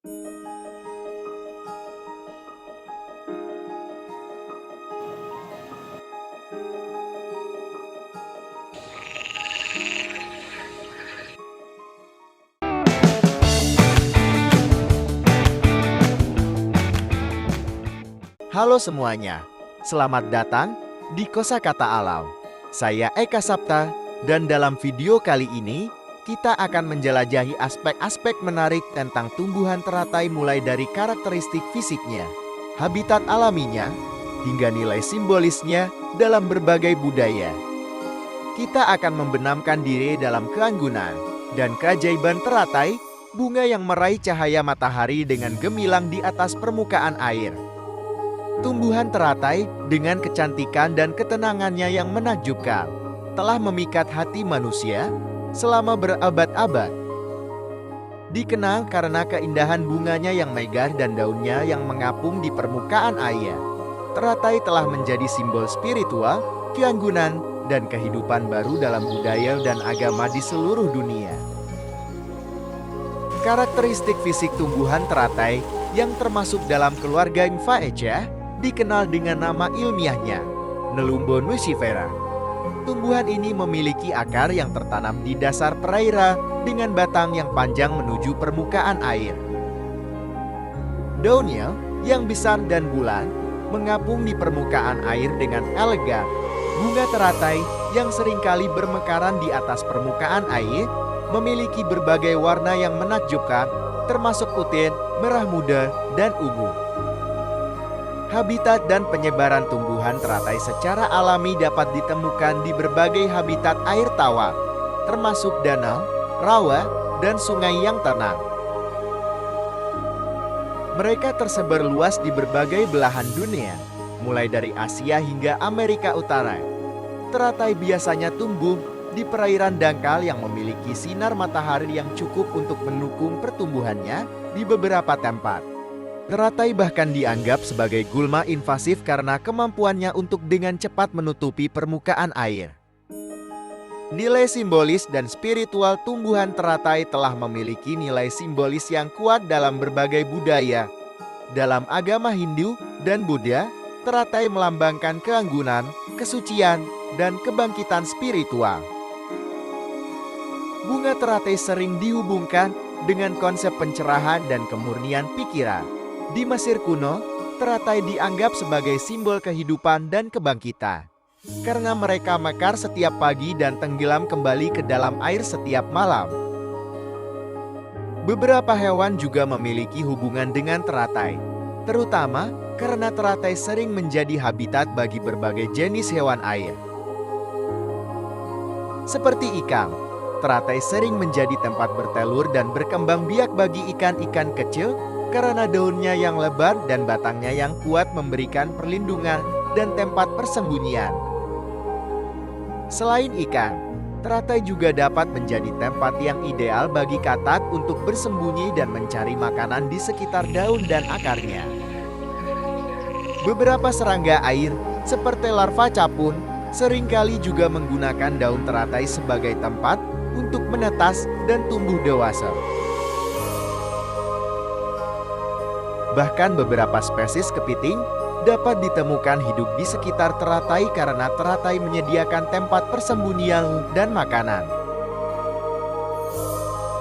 Halo semuanya, selamat datang di Kosakata Alam. Saya Eka Sapta, dan dalam video kali ini, kita akan menjelajahi aspek-aspek menarik tentang tumbuhan teratai mulai dari karakteristik fisiknya, habitat alaminya, hingga nilai simbolisnya dalam berbagai budaya. Kita akan membenamkan diri dalam keanggunan dan keajaiban teratai, bunga yang meraih cahaya matahari dengan gemilang di atas permukaan air. Tumbuhan teratai dengan kecantikan dan ketenangannya yang menakjubkan telah memikat hati manusia selama berabad-abad. Dikenal karena keindahan bunganya yang megah dan daunnya yang mengapung di permukaan air. Teratai telah menjadi simbol spiritual, keanggunan, dan kehidupan baru dalam budaya dan agama di seluruh dunia. Karakteristik fisik tumbuhan teratai yang termasuk dalam keluarga Nymphaceae dikenal dengan nama ilmiahnya, Nelumbo nucifera. Tumbuhan ini memiliki akar yang tertanam di dasar perairan dengan batang yang panjang menuju permukaan air. Daunnya yang besar dan bulat mengapung di permukaan air dengan elegan. Bunga teratai yang seringkali bermekaran di atas permukaan air memiliki berbagai warna yang menakjubkan, termasuk putih, merah muda, dan ungu. Habitat dan penyebaran tumbuhan teratai secara alami dapat ditemukan di berbagai habitat air tawar, termasuk danau, rawa, dan sungai yang tenang. Mereka tersebar luas di berbagai belahan dunia, mulai dari Asia hingga Amerika Utara. Teratai biasanya tumbuh di perairan dangkal yang memiliki sinar matahari yang cukup untuk mendukung pertumbuhannya di beberapa tempat. Teratai bahkan dianggap sebagai gulma invasif karena kemampuannya untuk dengan cepat menutupi permukaan air. Nilai simbolis dan spiritual tumbuhan teratai telah memiliki nilai simbolis yang kuat dalam berbagai budaya. Dalam agama Hindu dan Buddha, teratai melambangkan keanggunan, kesucian, dan kebangkitan spiritual. Bunga teratai sering dihubungkan dengan konsep pencerahan dan kemurnian pikiran. Di Mesir kuno, teratai dianggap sebagai simbol kehidupan dan kebangkitan. Karena mereka mekar setiap pagi dan tenggelam kembali ke dalam air setiap malam. Beberapa hewan juga memiliki hubungan dengan teratai, terutama karena teratai sering menjadi habitat bagi berbagai jenis hewan air. Seperti ikan, teratai sering menjadi tempat bertelur dan berkembang biak bagi ikan-ikan kecil karena daunnya yang lebar dan batangnya yang kuat memberikan perlindungan dan tempat persembunyian. Selain ikan, teratai juga dapat menjadi tempat yang ideal bagi katak untuk bersembunyi dan mencari makanan di sekitar daun dan akarnya. Beberapa serangga air, seperti larva capung, seringkali juga menggunakan daun teratai sebagai tempat untuk menetas dan tumbuh dewasa. Bahkan beberapa spesies kepiting dapat ditemukan hidup di sekitar teratai karena teratai menyediakan tempat persembunyian dan makanan.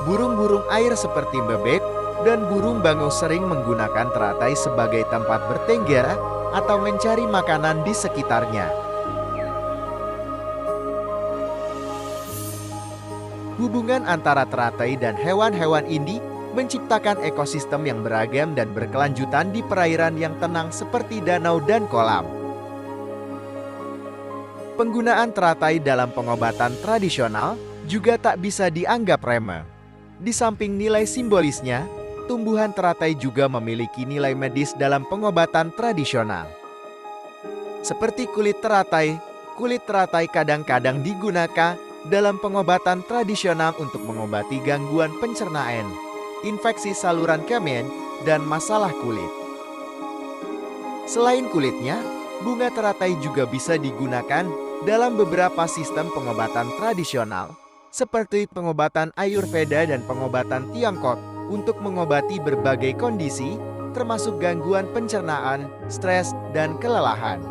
Burung-burung air seperti bebek dan burung bangau sering menggunakan teratai sebagai tempat bertengger atau mencari makanan di sekitarnya. Hubungan antara teratai dan hewan-hewan ini menciptakan ekosistem yang beragam dan berkelanjutan di perairan yang tenang seperti danau dan kolam. Penggunaan teratai dalam pengobatan tradisional juga tak bisa dianggap remeh. Di samping nilai simbolisnya, tumbuhan teratai juga memiliki nilai medis dalam pengobatan tradisional. Seperti kulit teratai kadang-kadang digunakan dalam pengobatan tradisional untuk mengobati gangguan pencernaan, infeksi saluran kemih, dan masalah kulit. Selain kulitnya, bunga teratai juga bisa digunakan dalam beberapa sistem pengobatan tradisional, seperti pengobatan Ayurveda dan pengobatan Tiongkok untuk mengobati berbagai kondisi, termasuk gangguan pencernaan, stres, dan kelelahan.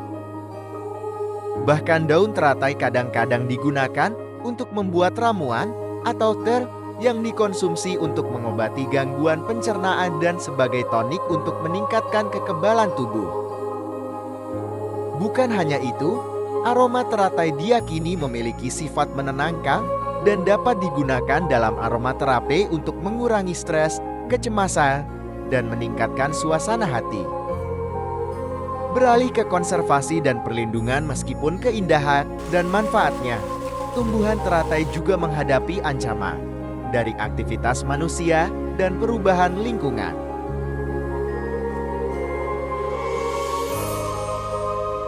Bahkan daun teratai kadang-kadang digunakan untuk membuat ramuan atau teh yang dikonsumsi untuk mengobati gangguan pencernaan dan sebagai tonik untuk meningkatkan kekebalan tubuh. Bukan hanya itu, aroma teratai diyakini memiliki sifat menenangkan dan dapat digunakan dalam aromaterapi untuk mengurangi stres, kecemasan, dan meningkatkan suasana hati. Beralih ke konservasi dan perlindungan, meskipun keindahan dan manfaatnya, tumbuhan teratai juga menghadapi ancaman dari aktivitas manusia dan perubahan lingkungan.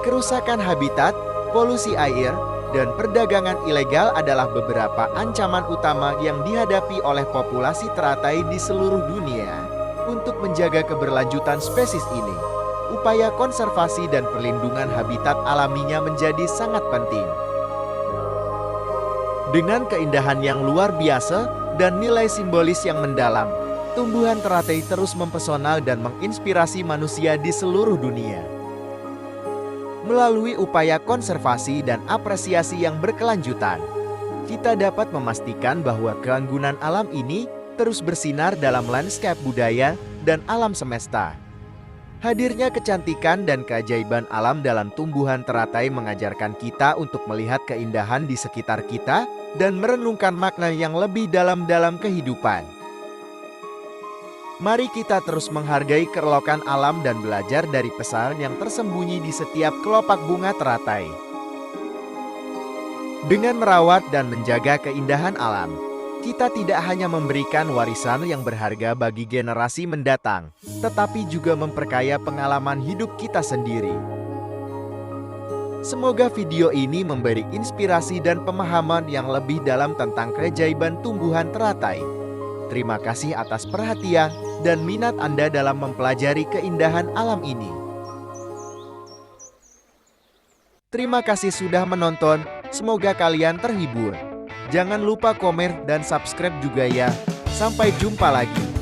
Kerusakan habitat, polusi air, dan perdagangan ilegal adalah beberapa ancaman utama yang dihadapi oleh populasi teratai di seluruh dunia. Untuk menjaga keberlanjutan spesies ini, upaya konservasi dan perlindungan habitat alaminya menjadi sangat penting. Dengan keindahan yang luar biasa dan nilai simbolis yang mendalam, tumbuhan teratai terus mempesona dan menginspirasi manusia di seluruh dunia. Melalui upaya konservasi dan apresiasi yang berkelanjutan, kita dapat memastikan bahwa keanggunan alam ini terus bersinar dalam lanskap budaya dan alam semesta. Hadirnya kecantikan dan keajaiban alam dalam tumbuhan teratai mengajarkan kita untuk melihat keindahan di sekitar kita dan merenungkan makna yang lebih dalam kehidupan. Mari kita terus menghargai keelokan alam dan belajar dari pesan yang tersembunyi di setiap kelopak bunga teratai. Dengan merawat dan menjaga keindahan alam, kita tidak hanya memberikan warisan yang berharga bagi generasi mendatang, tetapi juga memperkaya pengalaman hidup kita sendiri. Semoga video ini memberi inspirasi dan pemahaman yang lebih dalam tentang keajaiban tumbuhan teratai. Terima kasih atas perhatian dan minat Anda dalam mempelajari keindahan alam ini. Terima kasih sudah menonton, semoga kalian terhibur. Jangan lupa komen dan subscribe juga ya. Sampai jumpa lagi.